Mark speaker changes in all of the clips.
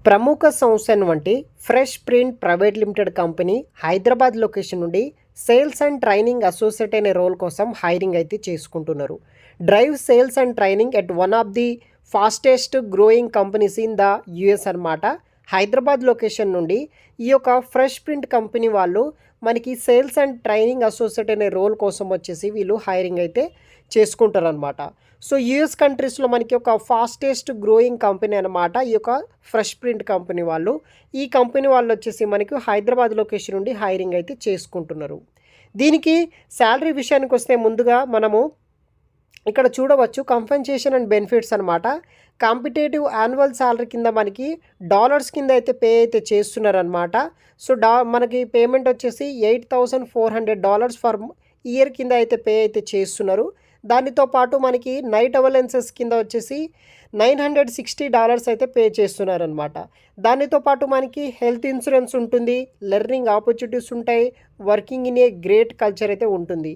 Speaker 1: ప్రముఖ సంస్థ వంటి fresh print private limited company Hyderabad location నుండి సేల్స్ అండ్ ట్రైనింగ్ అసోసియేట్ అనే రోల్ కోసం హైరింగ్ అయితే చేసుకుంటున్నారు. Drive sales and training at one of the fastest growing companies in the US అనమాట. హైదరాబాద్ లొకేషన్ నుండి ఈ యొక్క ఫ్రెష్ ప్రింట్ కంపెనీ వాళ్ళు మనకి సేల్స్ అండ్ ట్రైనింగ్ అసోసియేట్ అనే రోల్ కోసం వచ్చేసి వీళ్ళు హైరింగ్ అయితే చేసుకుంటారు అనమాట. సో యూఎస్ కంట్రీస్లో మనకి ఒక ఫాస్టెస్ట్ గ్రోయింగ్ కంపెనీ అనమాట ఈ యొక్క ఫ్రెష్ ప్రింట్ కంపెనీ వాళ్ళు. ఈ కంపెనీ వాళ్ళు వచ్చేసి మనకి హైదరాబాద్ లొకేషన్ నుండి హైరింగ్ అయితే చేసుకుంటున్నారు. దీనికి శాలరీ విషయానికి వస్తే ముందుగా మనము ఇక్కడ చూడవచ్చు కంపెన్సేషన్ అండ్ బెనిఫిట్స్ అనమాట. కాంపిటేటివ్ యాన్యువల్ శాలరీ కింద మనకి డాలర్స్ కింద అయితే పే అయితే చేస్తున్నారనమాట. సో మనకి పేమెంట్ వచ్చేసి $8,400 ఫర్ ఇయర్ కింద అయితే పే అయితే చేస్తున్నారు. దానితో పాటు మనకి నైట్ అవలెన్సెస్ కింద వచ్చేసి $960 అయితే పే చేస్తున్నారనమాట. దానితో పాటు మనకి హెల్త్ ఇన్సూరెన్స్ ఉంటుంది, లెర్నింగ్ ఆపర్చునిటీస్ ఉంటాయి, working in a great culture అయితే ఉంటుంది.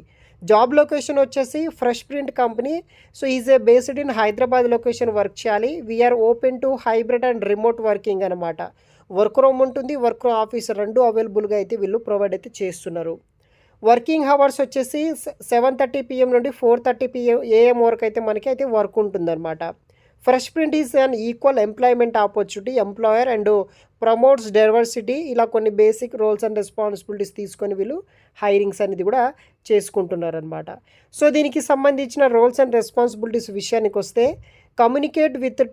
Speaker 1: జాబ్ లొకేషన్ వచ్చేసి fresh print company. So is a based in Hyderabad location work చేయాలి. We are open to hybrid and remote working అనమాట. వర్క్ రూమ్ ఉంటుంది, వర్క్ రూమ్ ఆఫీస్ రెండు అవైలబుల్గా అయితే వీళ్ళు ప్రొవైడ్ అయితే చేస్తున్నారు. వర్కింగ్ అవర్స్ వచ్చేసి 7:30 PM నుండి 4:30 AM వరకు అయితే మనకి అయితే వర్క్ ఉంటుందన్నమాట. Fresh print is an equal employment opportunity, employer and promotes diversity. ఇలా కొన్ని బేసిక్ రోల్స్ అండ్ రెస్పాన్సిబిలిటీస్ తీసుకొని వీళ్ళు హైరింగ్స్ అనేది కూడా చేసుకుంటున్నారనమాట. సో దీనికి సంబంధించిన రోల్స్ అండ్ రెస్పాన్సిబిలిటీస్ విషయానికి వస్తే communicate with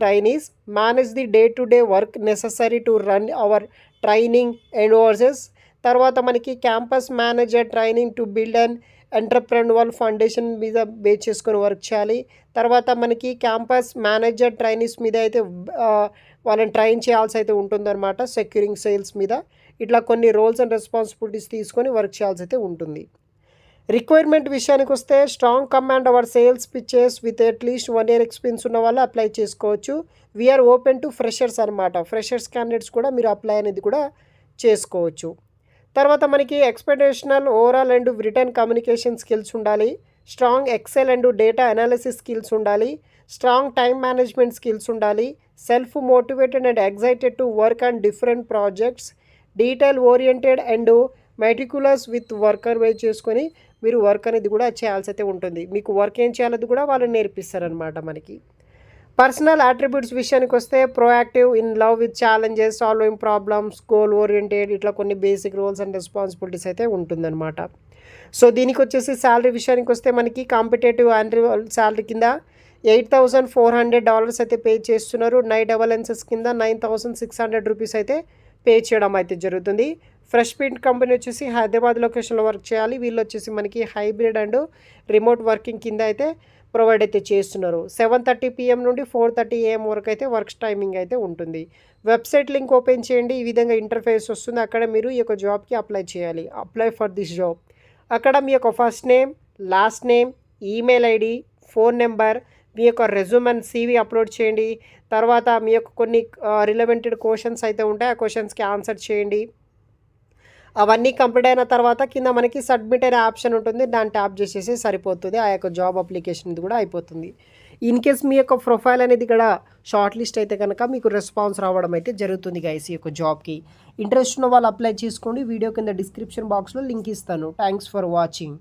Speaker 1: trainees, manage the day to day work necessary to run our training endeavours. తర్వాత మనకి campus manager training to build and entrepreneur foundation మీద బేస్ చేసుకొని వర్క్ చేయాలి. తర్వాత మనకి క్యాంపస్ మేనేజర్ ట్రైనీస్ మీద అయితే వాళ్ళని ట్రైన్ చేయాల్సి అయితే ఉంటుందన్నమాట. సెక్యూరింగ్ సేల్స్ మీద ఇట్లా కొన్ని రోల్స్ అండ్ రెస్పాన్సిబిలిటీస్ తీసుకొని వర్క్ చేయాల్సి అయితే ఉంటుంది. రిక్వైర్మెంట్ విషయానికి వస్తే strong command over sales pitches with at least 1 year experience ఉన్న వాళ్ళు అప్లై చేసుకోవచ్చు. వీఆర్ ఓపెన్ టు ఫ్రెషర్స్ అనమాట. ఫ్రెషర్స్ క్యాండిడేట్స్ కూడా మీరు అప్లై అనేది కూడా చేసుకోవచ్చు. తర్వాత మనకి exceptional overall and written communication skills ఉండాలి. Strong excel and data analysis skills ఉండాలి. స్ట్రాంగ్ టైం మేనేజ్మెంట్ స్కిల్స్ ఉండాలి. Self motivated and excited to work on different projects. Detail oriented and meticulous with worker way చేసుకొని మీరు work అనేది కూడా చేయాల్సి అయితే ఉంటుంది. మీకు వర్క్ ఏం చేయాలది కూడా వాళ్ళు నేర్పిస్తారనమాట. మనకి పర్సనల్ అట్రిబ్యూట్స్ విషయానికి వస్తే proactive, in love with challenges, solving problems, goal oriented, ఇట్లా కొన్ని బేసిక్ రోల్స్ అండ్ రెస్పాన్సిబిలిటీస్ అయితే ఉంటుందన్నమాట. సో దీనికి వచ్చేసి శాలరీ విషయానికి వస్తే మనకి కాంపిటేటివ్ యాన్యువల్ శాలరీ కింద $8,400 అయితే పే చేస్తున్నారు. నైట్ అవలెన్సెస్ కింద $9,600 అయితే పే చేయడం అయితే జరుగుతుంది. ఫ్రెష్ ప్రింట్ కంపెనీ వచ్చేసి హైదరాబాద్ లొకేషన్లో వర్క్ చేయాలి. వీళ్ళు వచ్చేసి మనకి హైబ్రిడ్ అండ్ రిమోట్ వర్కింగ్ కింద అయితే ప్రొవైడ్ అయితే చేస్తున్నారు. 7:30 PM నుండి 4:30 AM వరకు అయితే వర్క్ టైమింగ్ అయితే ఉంటుంది. వెబ్సైట్ లింక్ ఓపెన్ చేయండి. ఈ విధంగా ఇంటర్ఫేస్ వస్తుంది. అక్కడ మీరు ఈ యొక్క జాబ్కి అప్లై చేయాలి. Apply for this job. అక్కడ మీ యొక్క first name, last name, email ID, phone number, మీ యొక్క రెజ్యూమ్ అండ్ CV అప్లోడ్ చేయండి. తర్వాత మీ యొక్క కొన్ని రిలవెంటెడ్ క్వశ్చన్స్ అయితే ఉంటాయి. ఆ క్వశ్చన్స్కి ఆన్సర్ చేయండి. అవన్నీ కంప్లీట్ అయిన తర్వాత కింద మనకి సబ్మిట్ అనే ఆప్షన్ ఉంటుంది. దాన్ని ట్యాప్ చేసేసి సరిపోతుంది. ఆ యొక్క జాబ్ అప్లికేషన్ ఇది కూడా అయిపోతుంది. ఇన్ కేస్ మీ యొక్క ప్రొఫైల్ అనేది ఇక్కడ షార్ట్ లిస్ట్ అయితే కనుక మీకు రెస్పాన్స్ రావడం అయితే జరుగుతుంది గైస్. ఈ యొక్క జాబ్కి ఇంట్రెస్ట్ ఉన్న వాళ్ళు అప్లై చేసుకోండి. వీడియో కింద డిస్క్రిప్షన్ బాక్స్లో లింక్ ఇస్తాను. Thanks for watching.